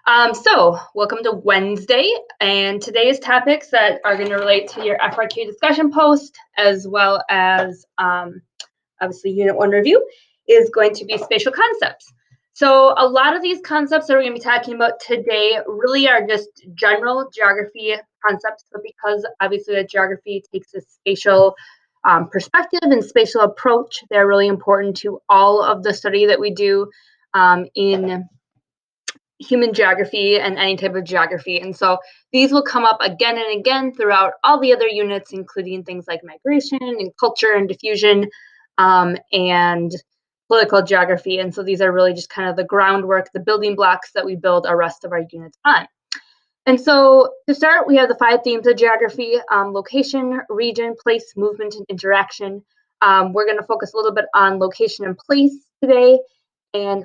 Welcome to Wednesday, and today's topics that are going to relate to your FRQ discussion post, as well as obviously Unit 1 review, is going to be spatial concepts. So a lot of these concepts that we're going to be talking about today really are just general geography concepts, but because obviously the geography takes a spatial perspective and spatial approach, they're really important to all of the study that we do in human geography and any type of geography. And so these will come up again and again throughout all the other units, including things like migration and culture and diffusion and political geography. And so these are really just kind of the groundwork, the building blocks that we build our rest of our units on. And so to start, we have the 5 themes of geography: location, region, place, movement, and interaction. We're going to focus a little bit on location and place today. And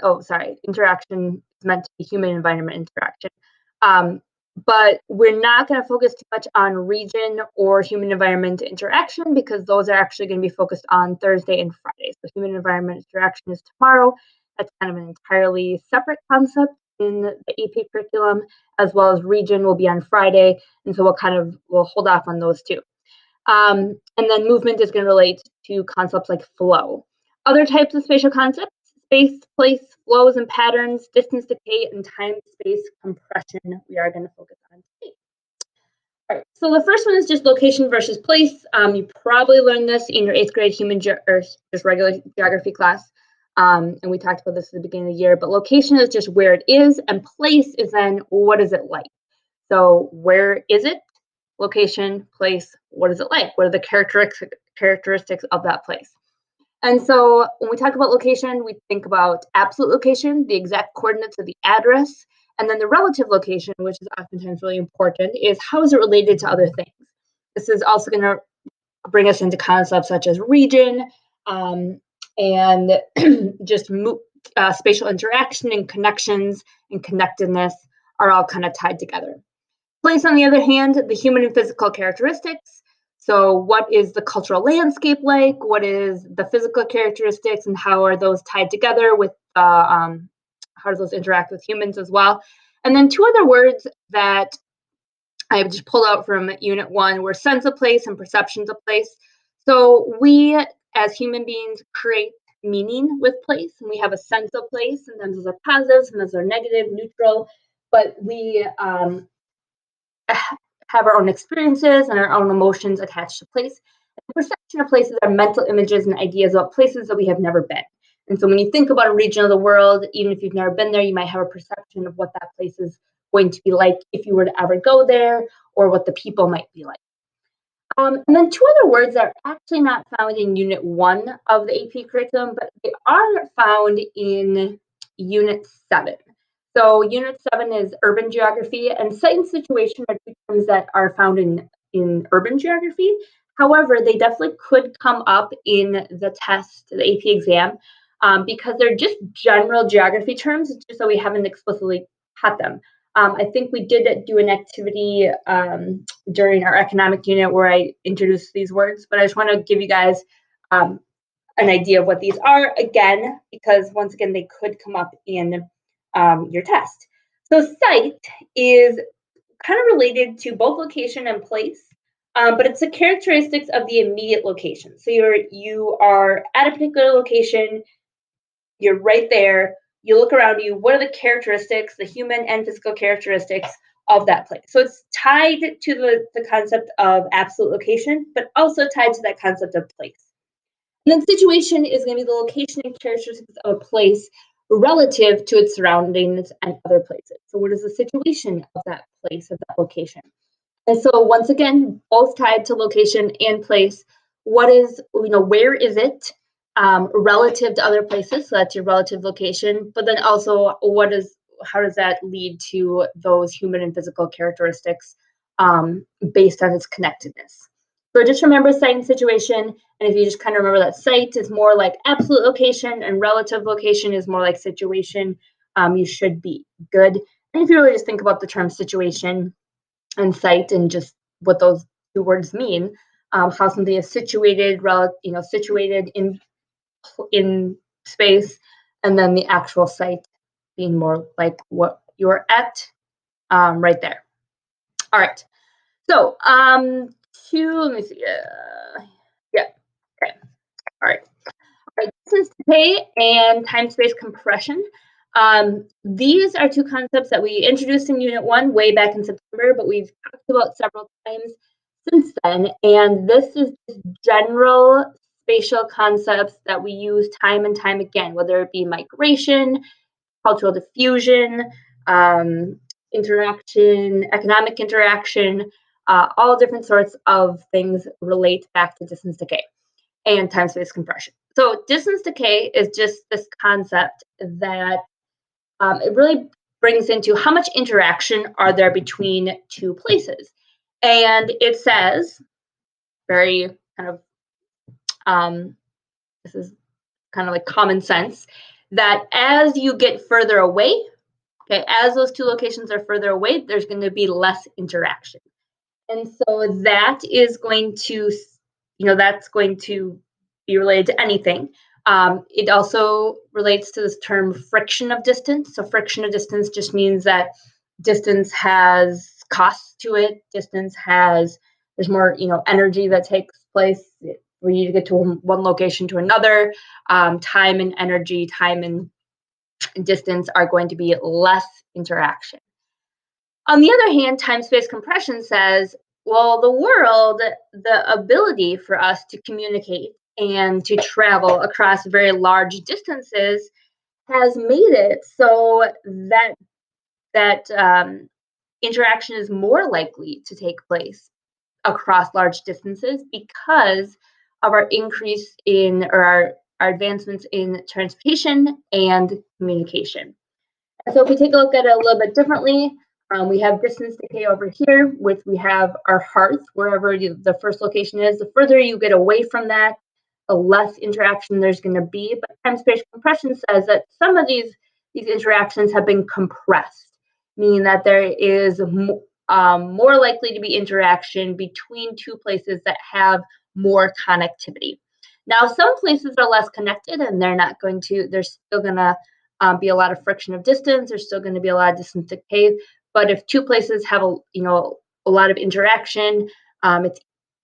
interaction is meant to be human environment interaction. But we're not going to focus too much on region or human environment interaction because those are actually going to be focused on Thursday and Friday. So human environment interaction is tomorrow. That's kind of an entirely separate concept in the AP curriculum, as well as region will be on Friday. And so we'll hold off on those two. And then movement is going to relate to concepts like flow. Other types of spatial concepts: space, place, flows and patterns, distance decay, and time-space compression we are going to focus on today. All right, so the first one is just location versus place. You probably learned this in your 8th grade or just regular geography class. And we talked about this at the beginning of the year, but location is just where it is, and place is then what is it like? So where is it? Location, place, what is it like? What are the characteristics of that place? And so when we talk about location, we think about absolute location, the exact coordinates of the address, and then the relative location, which is oftentimes really important, is how is it related to other things? This is also going to bring us into concepts such as region and just spatial interaction and connections and connectedness are all kind of tied together. Place, on the other hand, the human and physical characteristics. So what is the cultural landscape like? What is the physical characteristics, and how are those tied together with how do those interact with humans as well? And then 2 other words that I just pulled out from Unit 1 were sense of place and perceptions of place. So we, as human beings, create meaning with place, and we have a sense of place, and those are positive, and those are negative, neutral, but we have our own experiences and our own emotions attached to place. And perception of places are mental images and ideas about places that we have never been. And so when you think about a region of the world, even if you've never been there, you might have a perception of what that place is going to be like if you were to ever go there, or what the people might be like. And then 2 other words that are actually not found in Unit 1 of the AP curriculum, but they are found in Unit 7. So Unit 7 is urban geography, and site and situation are 2 terms that are found in urban geography. However, they definitely could come up in the test, the AP exam, because they're just general geography terms, just so we haven't explicitly taught them. I think we did do an activity during our economic unit where I introduced these words, but I just want to give you guys an idea of what these are again, because once again, they could come up in your test. So site is kind of related to both location and place, but it's the characteristics of the immediate location. So you are at a particular location, you're right there, you look around you, what are the characteristics, the human and physical characteristics of that place? So it's tied to the concept of absolute location, but also tied to that concept of place. And then situation is going to be the location and characteristics of a place relative to its surroundings and other places. So what is the situation of that place, of that location? And so once again, both tied to location and place. What is, where is it relative to other places? So that's your relative location. But then also, how does that lead to those human and physical characteristics based on its connectedness? So just remember site and situation. And if you just kind of remember that site is more like absolute location and relative location is more like situation, you should be good. And if you really just think about the term situation and site and just what those 2 words mean, how something is situated, situated in space, and then the actual site being more like what you're at right there. All right. So let me see. Yeah. Okay. All right. Right, distance decay and time-space compression. These are two concepts that we introduced in Unit 1 way back in September, but we've talked about several times since then. And this is just general spatial concepts that we use time and time again, whether it be migration, cultural diffusion, interaction, economic interaction, all different sorts of things relate back to distance decay and time-space compression. So distance decay is just this concept that it really brings into how much interaction are there between two places. And it says, very kind of, this is kind of like common sense, that as you get further away, okay, as those two locations are further away, there's going to be less interaction. And so that is going to, that's going to be related to anything. It also relates to this term friction of distance. So friction of distance just means that distance has costs to it. There's more, energy that takes place for you to get to one location to another. Time and energy, time and distance are going to be less interaction. On the other hand, time-space compression says, well, the ability for us to communicate and to travel across very large distances has made it so that interaction is more likely to take place across large distances because of our increase in or our advancements in transportation and communication. So if we take a look at it a little bit differently, we have distance decay over here, which we have our hearth, wherever the first location is. The further you get away from that, the less interaction there's going to be. But time-space compression says that some of these interactions have been compressed, meaning that there is more likely to be interaction between two places that have more connectivity. Now, some places are less connected, and there's still going to be a lot of friction of distance. There's still going to be a lot of distance decay. But if two places have a lot of interaction, it's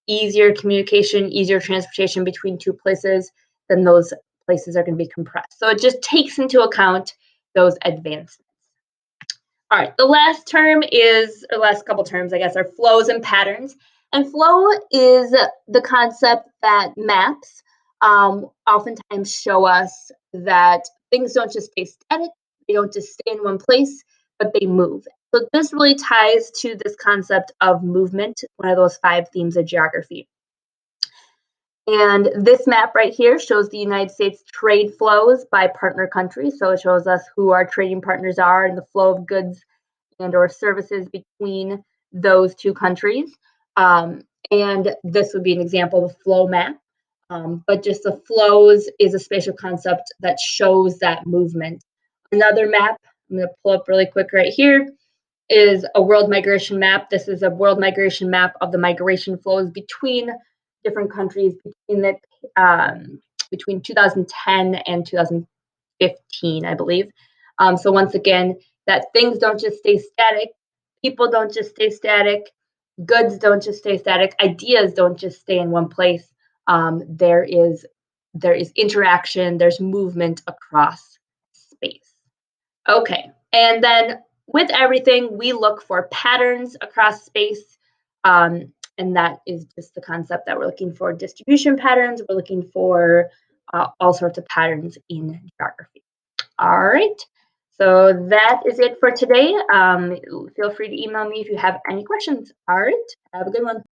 easier communication, easier transportation between two places, then those places are going to be compressed. So it just takes into account those advancements. All right, the last couple terms, I guess, are flows and patterns. And flow is the concept that maps oftentimes show us that things don't just stay static, they don't just stay in one place, but they move. So this really ties to this concept of movement, one of those 5 themes of geography. And this map right here shows the United States trade flows by partner countries. So it shows us who our trading partners are and the flow of goods and or services between those two countries. And this would be an example of a flow map. But just the flows is a spatial concept that shows that movement. Another map, I'm going to pull up really quick right here, is a world migration map. This is a world migration map of the migration flows between different countries between 2010 and 2015, I believe. So once again, that things don't just stay static, people don't just stay static, goods don't just stay static, ideas don't just stay in one place. There is interaction, there's movement across space. Okay, and then with everything, we look for patterns across space, and that is just the concept that we're looking for distribution patterns. We're looking for all sorts of patterns in geography. All right, so that is it for today. Feel free to email me if you have any questions. All right, have a good one.